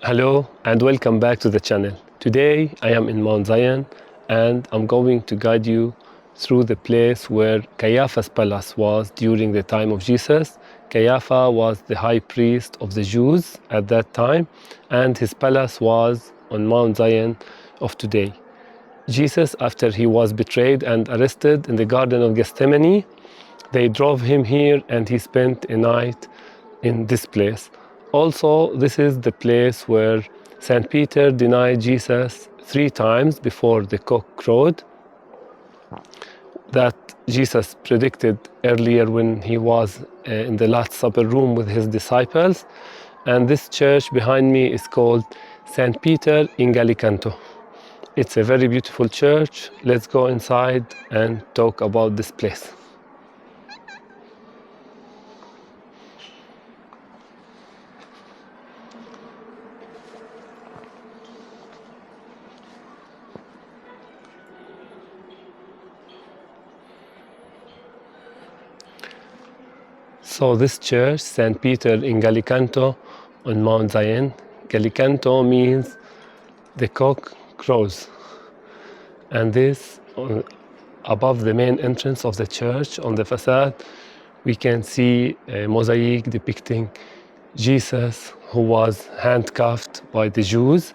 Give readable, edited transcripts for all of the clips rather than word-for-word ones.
Hello and welcome back to the channel. Today I am in Mount Zion and I'm going to guide you through the place where Caiaphas' palace was during the time of Jesus. Caiaphaa was the high priest of the Jews at that time, and his palace was on Mount Zion of today. Jesus, after he was betrayed and arrested in the Garden of Gethsemane, they drove him here and he spent a night in this place. Also, this is the place where St. Peter denied Jesus 3 times before the cock crowed, that Jesus predicted earlier when he was in the Last Supper room with his disciples. And this church behind me is called St. Peter in Gallicantu. It's a very beautiful church. Let's go inside and talk about this place. So this church, St. Peter in Gallicantu on Mount Zion. Gallicantu means the cock crows. And this, above the main entrance of the church, on the facade, we can see a mosaic depicting Jesus, who was handcuffed by the Jews.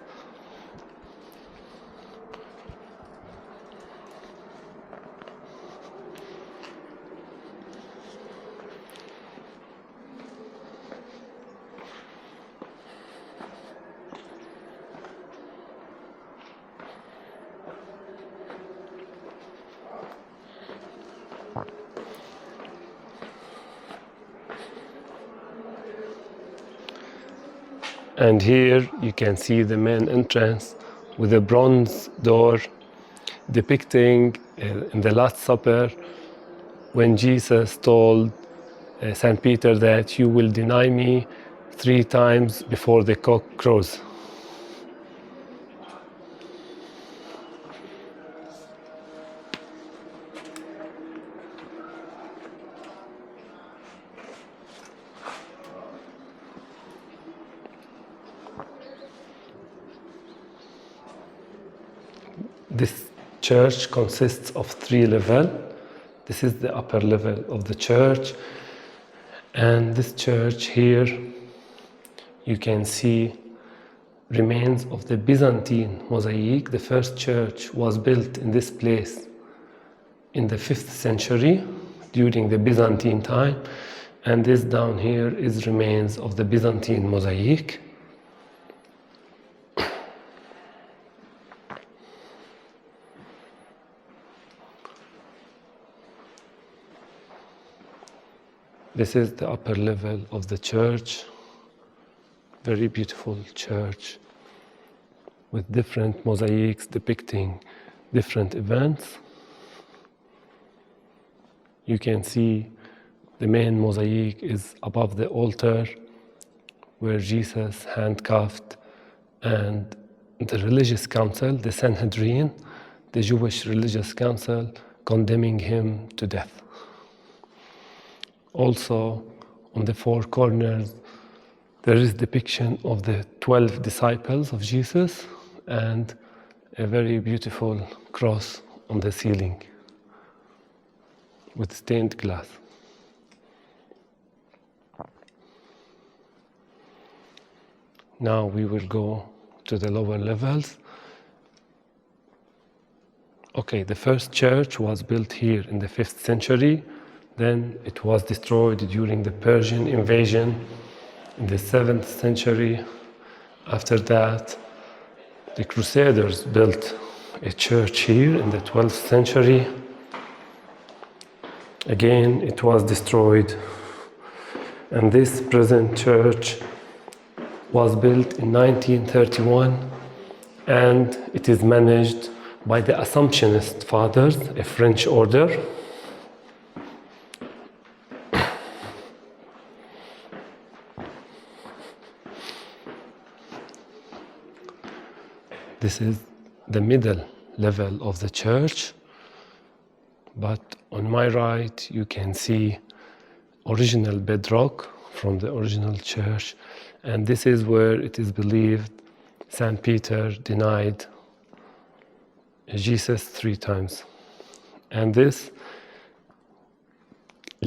And here you can see the main entrance with a bronze door depicting in the Last Supper when Jesus told St. Peter that you will deny me 3 times before the cock crows. This church consists of 3 levels. This is the upper level of the church. And this church here, you can see remains of the Byzantine mosaic. The first church was built in this place in the 5th century during the Byzantine time. And this down here is remains of the Byzantine mosaic. This is the upper level of the church. Very beautiful church with different mosaics depicting different events. You can see the main mosaic is above the altar where Jesus handcuffed, and the religious council, the Sanheidrin, the Jewish religious council, condemning him to death. Also, on the 4 corners, there is depiction of the 12 disciples of Jesus and a very beautiful cross on the ceiling with stained glass. Now we will go to the lower levels. Okay, the first church was built here in the 5th century. Then it was destroyed during the Persian invasion in the 7th century. After that, the Crusaders built a church here in the 12th century. Again, it was destroyed. And this present church was built in 1931, and it is managed by the Assumptionist fathers, a French order. This is the middle level of the church, but on my right you can see original bedrock from the original church, and this is where it is believed Saint Peter denied Jesus 3 times. And this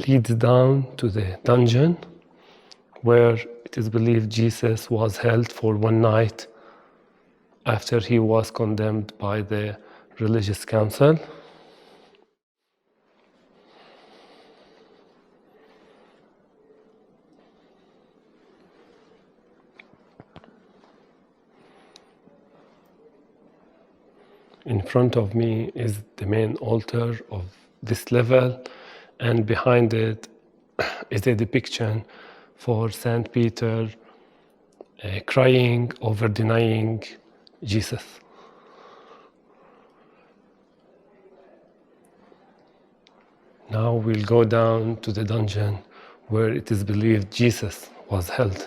leads down to the dungeon where it is believed Jesus was held for 1 night after he was condemned by the religious council. In front of me is the main altar of this level, and behind it is a depiction for Saint Peter crying over denying Jesus. Now we'll go down to the dungeon where it is believed Jesus was held.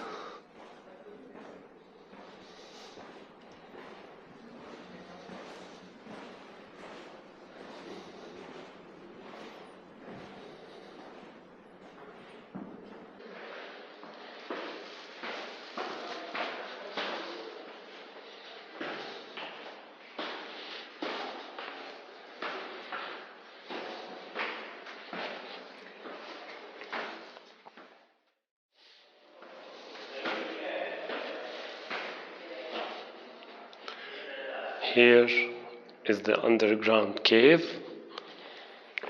Here is the underground cave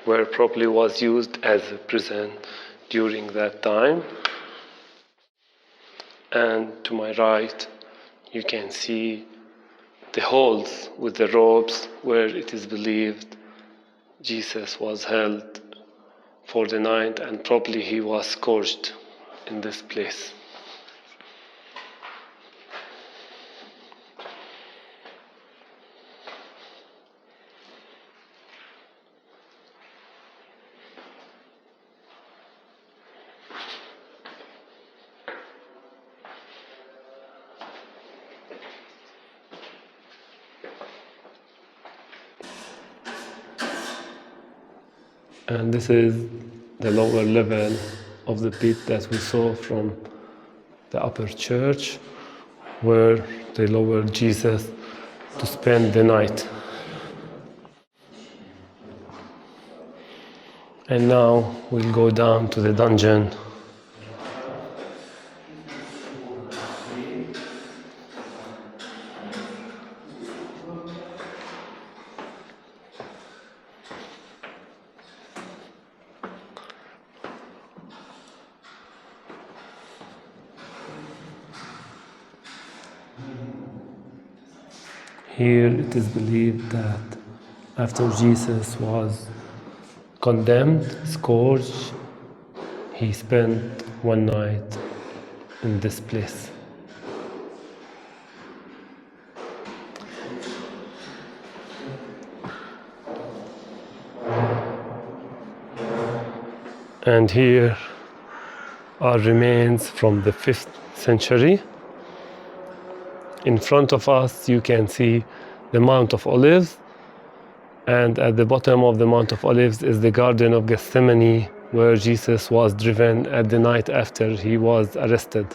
where probably was used as a prison during that time. And to my right, you can see the holes with the ropes where it is believed Jesus was held for the night, and probably he was scourged in this place. And this is the lower level of the pit that we saw from the upper church, where they lowered Jesus to spend the night. And now we'll go down to the dungeon. Here it is believed that after Jesus was condemned, scourged, he spent 1 night in this place. And here are remains from the 5th century. In front of us, you can see the Mount of Olives, and at the bottom of the Mount of Olives is the Garden of Gethsemane, where Jesus was driven at the night after he was arrested.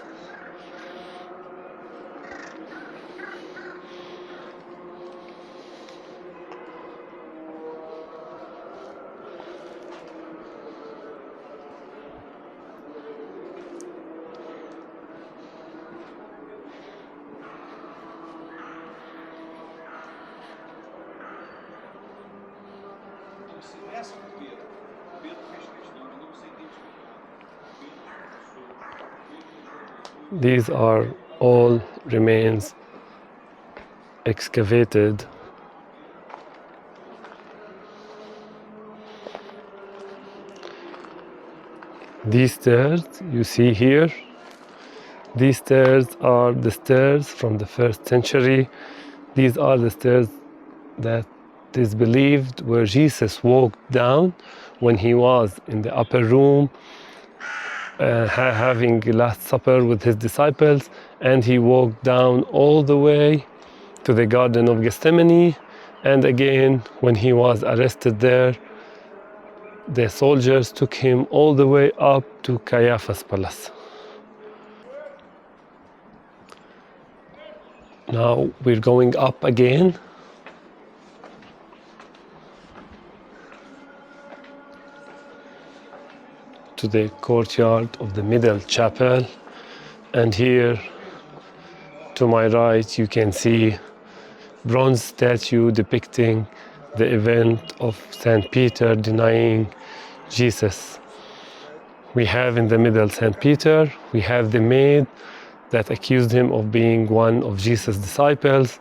These are all remains excavated. These stairs you see here, these stairs are the stairs from the 1st century. These are the stairs that is believed where Jesus walked down when he was in the upper room having Last Supper with his disciples, and he walked down all the way to the Garden of Gethsemane, and again when he was arrested there, the soldiers took him all the way up to Caiaphas' palace. Now we're going up again to the courtyard of the middle chapel, and here to my right you can see bronze statue depicting the event of St. Peter denying Jesus. We have in the middle St. Peter, we have the maid that accused him of being one of Jesus' disciples,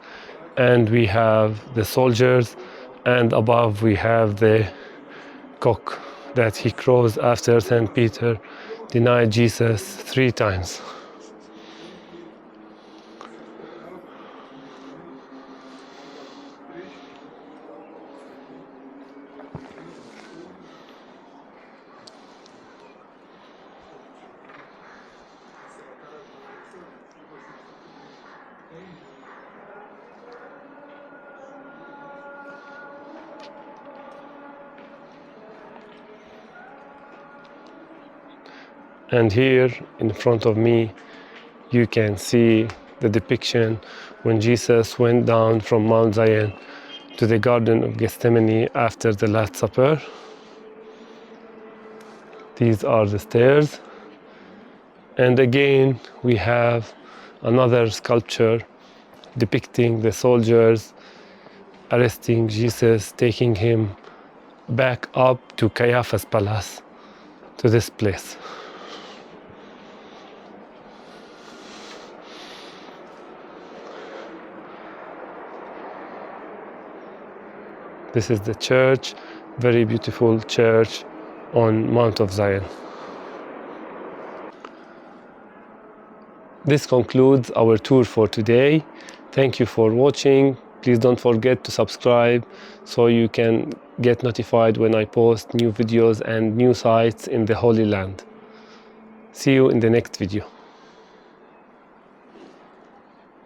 and we have the soldiers, and above we have the cock that he crows after St. Peter denied Jesus 3 times. And here in front of me you can see the depiction when Jesus went down from Mount Zion to the Garden of Gethsemane after the Last Supper. These are the stairs. And again we have another sculpture depicting the soldiers arresting Jesus, taking him back up to Caiaphas' palace, to this place. This is the church, very beautiful church on Mount of Zion. This concludes our tour for today. Thank you for watching. Please don't forget to subscribe so you can get notified when I post new videos and new sites in the Holy Land. See you in the next video.